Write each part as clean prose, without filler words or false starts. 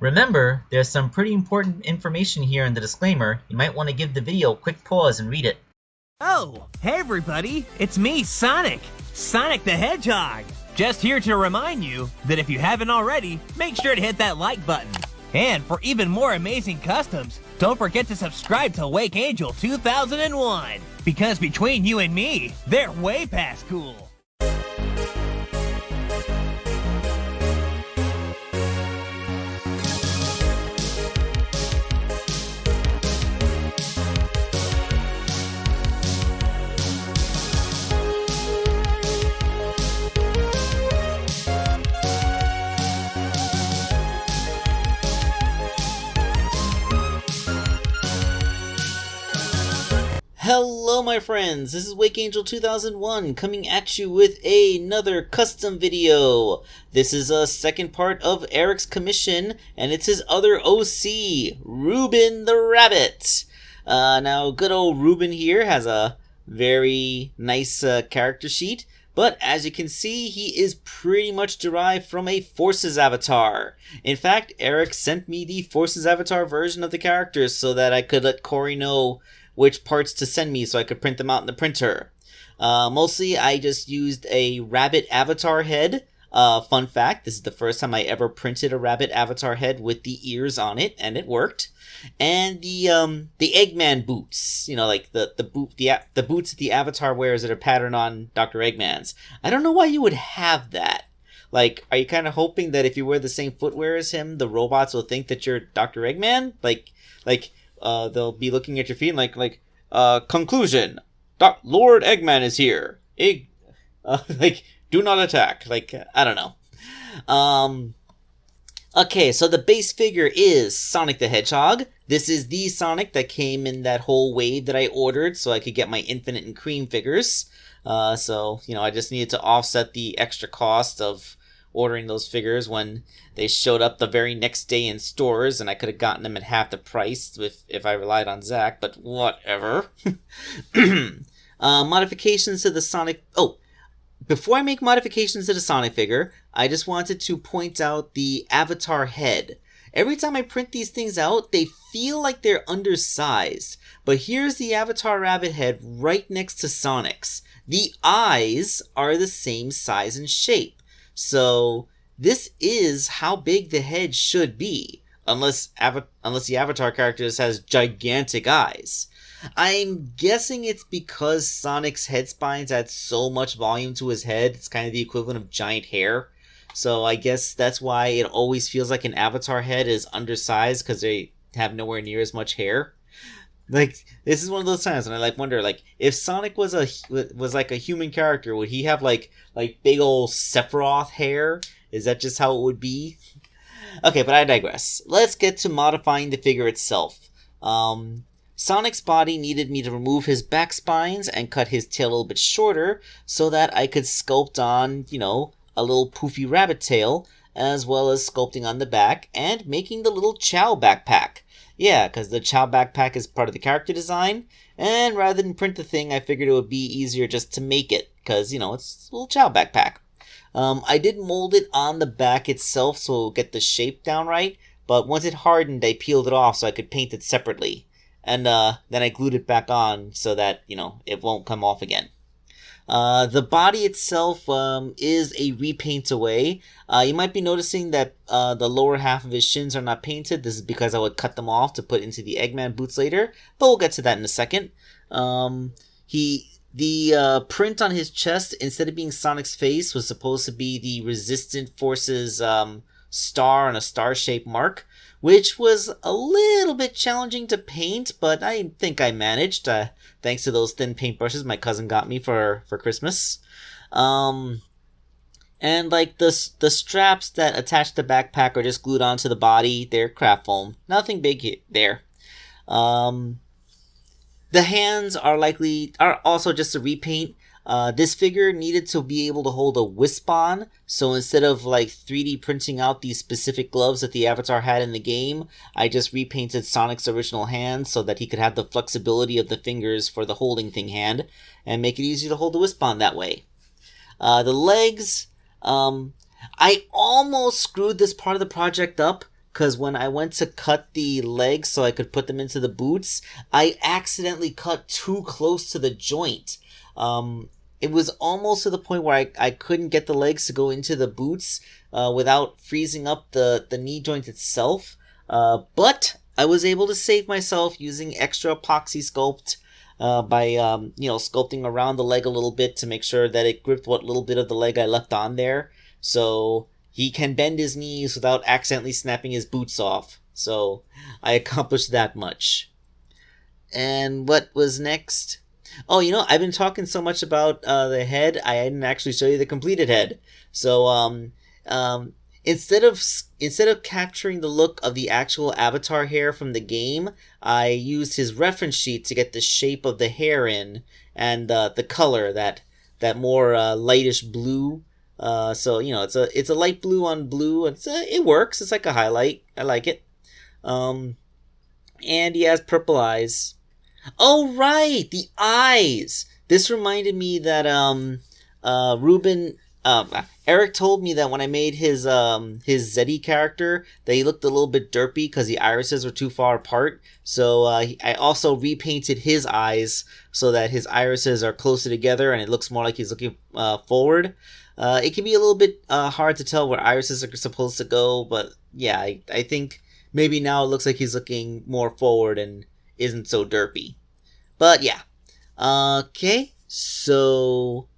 Remember, there's some pretty important information here in the disclaimer. You might want to give the video a quick pause and read it. Oh, hey everybody, it's me, Sonic! Sonic the Hedgehog! Just here to remind you that if you haven't already, make sure to hit that like button. And for even more amazing customs, don't forget to subscribe to Wake Angel 2001! Because between you and me, they're way past cool! Hello my friends, this is Wake Angel 2001 coming at you with another custom video. This is a second part of Erick's commission, and it's his other OC, Ruben the Rabbit. Now good old Ruben here has a very nice character sheet, but as you can see, he is pretty much derived from a Forces avatar. In fact, Erick sent me the Forces avatar version of the characters so that I could let Corey know which parts to send me so I could print them out in the printer. Mostly I just used a rabbit avatar head. Fun fact, this is the first time I ever printed a rabbit avatar head with the ears on it, and it worked. And the Eggman boots, you know, like the boots that the avatar wears that are patterned on Dr. Eggman's. I don't know why you would have that. Like, are you kind of hoping that if you wear the same footwear as him, the robots will think that you're Dr. Eggman? They'll be looking at your feet conclusion. Lord Eggman is here. Do not attack. I don't know. Okay, so the base figure is Sonic the Hedgehog. This is the Sonic that came in that whole wave that I ordered so I could get my Infinite and Cream figures. I just needed to offset the extra cost of ordering those figures when they showed up the very next day in stores, and I could have gotten them at half the price if I relied on Zach, but whatever. Modifications to the Sonic... Oh, before I make modifications to the Sonic figure, I just wanted to point out the avatar head. Every time I print these things out, they feel like they're undersized. But here's the Avatar Rabbit head right next to Sonic's. The eyes are the same size and shape. So this is how big the head should be, unless the avatar character just has gigantic eyes. I'm guessing it's because Sonic's head spines add so much volume to his head, it's kind of the equivalent of giant hair. So I guess that's why it always feels like an avatar head is undersized, because they have nowhere near as much hair. This is one of those times when I wonder, if Sonic was like a human character, would he have like big old Sephiroth hair? Is that just how it would be? Okay, but I digress. Let's get to modifying the figure itself. Sonic's body needed me to remove his back spines and cut his tail a little bit shorter so that I could sculpt on, a little poofy rabbit tail, as well as sculpting on the back and making the little Chow backpack. Yeah, because the Chow backpack is part of the character design, and rather than print the thing, I figured it would be easier just to make it, because, it's a little Chow backpack. I did mold it on the back itself so it'll get the shape down right, but once it hardened, I peeled it off so I could paint it separately. And then I glued it back on so that, it won't come off again. The body itself is a repaint away. You might be noticing that the lower half of his shins are not painted. This is because I would cut them off to put into the Eggman boots later, but we'll get to that in a second. The print on his chest, instead of being Sonic's face, was supposed to be the Resistant Forces star on a star-shaped mark, which was a little bit challenging to paint, but I think I managed, thanks to those thin paintbrushes my cousin got me for Christmas. And the straps that attach the backpack are just glued onto the body. They're craft foam. Nothing big there. The hands are also just a repaint. This figure needed to be able to hold a wisp on, so instead of 3D printing out these specific gloves that the Avatar had in the game, I just repainted Sonic's original hand so that he could have the flexibility of the fingers for the holding thing hand, and make it easier to hold the wisp on that way. The legs, I almost screwed this part of the project up, because when I went to cut the legs so I could put them into the boots, I accidentally cut too close to the joint. It was almost to the point where I couldn't get the legs to go into the boots without freezing up the knee joint itself. But I was able to save myself using extra epoxy sculpt by sculpting around the leg a little bit to make sure that it gripped what little bit of the leg I left on there. So he can bend his knees without accidentally snapping his boots off. So I accomplished that much. And what was next? Oh, I've been talking so much about the head, I didn't actually show you the completed head. So instead of capturing the look of the actual avatar hair from the game, I used his reference sheet to get the shape of the hair in and the color, that more lightish blue. So it's a light blue on blue. It works. It's like a highlight. I like it. And he has purple eyes. Oh right, the eyes. This reminded me that Ruben. Erick told me that when I made his Zeddy character, that he looked a little bit derpy because the irises were too far apart. So I also repainted his eyes so that his irises are closer together and it looks more like he's looking forward. It can be a little bit hard to tell where irises are supposed to go, but yeah, I think maybe now it looks like he's looking more forward and isn't so derpy. But yeah. Okay, so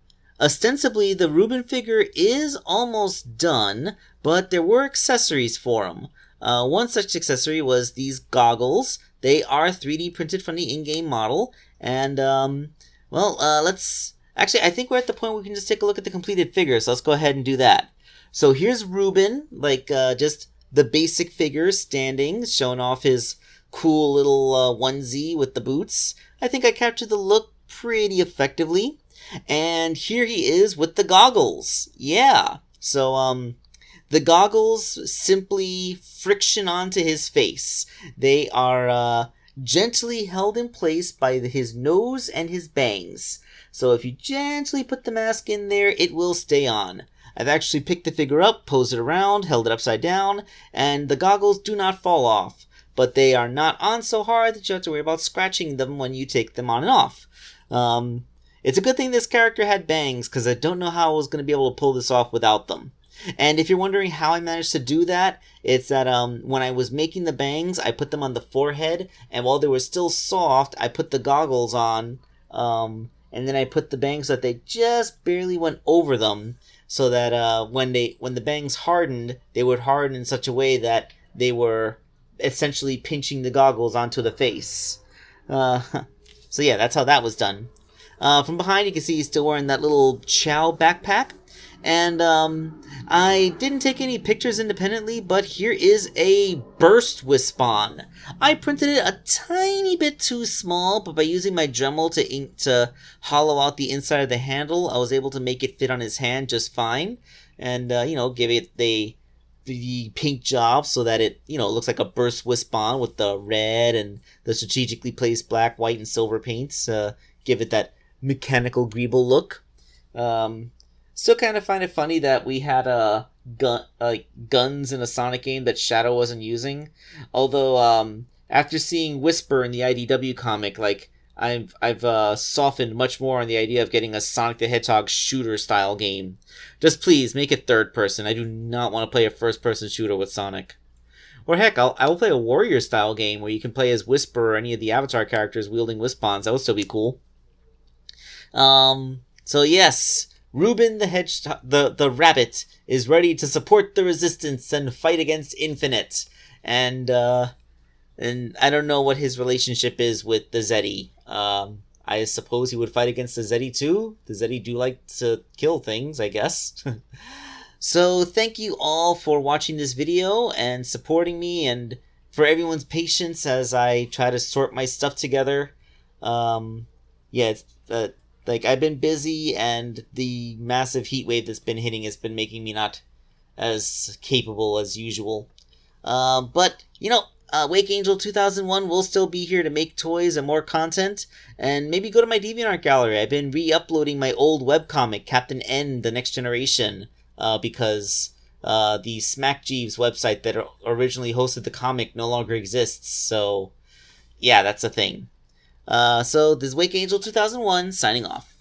ostensibly the Ruben figure is almost done, but there were accessories for him. One such accessory was these goggles. They are 3D printed from the in-game model, and let's... Actually, I think we're at the point where we can just take a look at the completed figure, so let's go ahead and do that. So here's Ruben, just the basic figure standing, showing off his cool little onesie with the boots. I think I captured the look pretty effectively. And here he is with the goggles. Yeah. So, the goggles simply friction onto his face. They are gently held in place by his nose and his bangs. So if you gently put the mask in there, it will stay on. I've actually picked the figure up, posed it around, held it upside down, and the goggles do not fall off. But they are not on so hard that you have to worry about scratching them when you take them on and off. It's a good thing this character had bangs, because I don't know how I was going to be able to pull this off without them. And if you're wondering how I managed to do that, it's that when I was making the bangs, I put them on the forehead, and while they were still soft, I put the goggles on, and then I put the bangs so that they just barely went over them, so that when the bangs hardened, they would harden in such a way that they were essentially pinching the goggles onto the face. So yeah, that's how that was done. From behind, you can see he's still wearing that little Chow backpack. And I didn't take any pictures independently, but here is a burst Wispon. I printed it a tiny bit too small, but by using my Dremel to hollow out the inside of the handle, I was able to make it fit on his hand just fine. And, give it the paint job so that it, looks like a burst Wispon with the red and the strategically placed black, white, and silver paints. Give it that mechanical Greeble look. Still kind of find it funny that we had guns in a Sonic game that Shadow wasn't using. Although, after seeing Whisper in the IDW comic, I've softened much more on the idea of getting a Sonic the Hedgehog shooter style game. Just please make it third person. I do not want to play a first person shooter with Sonic. Or heck, I will play a warrior style game where you can play as Whisper or any of the Avatar characters wielding Wispons. That would still be cool. So yes, Ruben the Hedgehog, the rabbit, is ready to support the resistance and fight against Infinite. And I don't know what his relationship is with the Zeddy. I suppose he would fight against the Zeddy too. The Zeddy do like to kill things, I guess. So thank you all for watching this video and supporting me, and for everyone's patience as I try to sort my stuff together. It's I've been busy, and the massive heat wave that's been hitting has been making me not as capable as usual. But Wake Angel 2001 will still be here to make toys and more content, and maybe go to my DeviantArt gallery. I've been re-uploading my old webcomic, Captain N, The Next Generation, because the Smack Jeeves website that originally hosted the comic no longer exists. So, yeah, that's a thing. So this is Wake Angel 2001 signing off.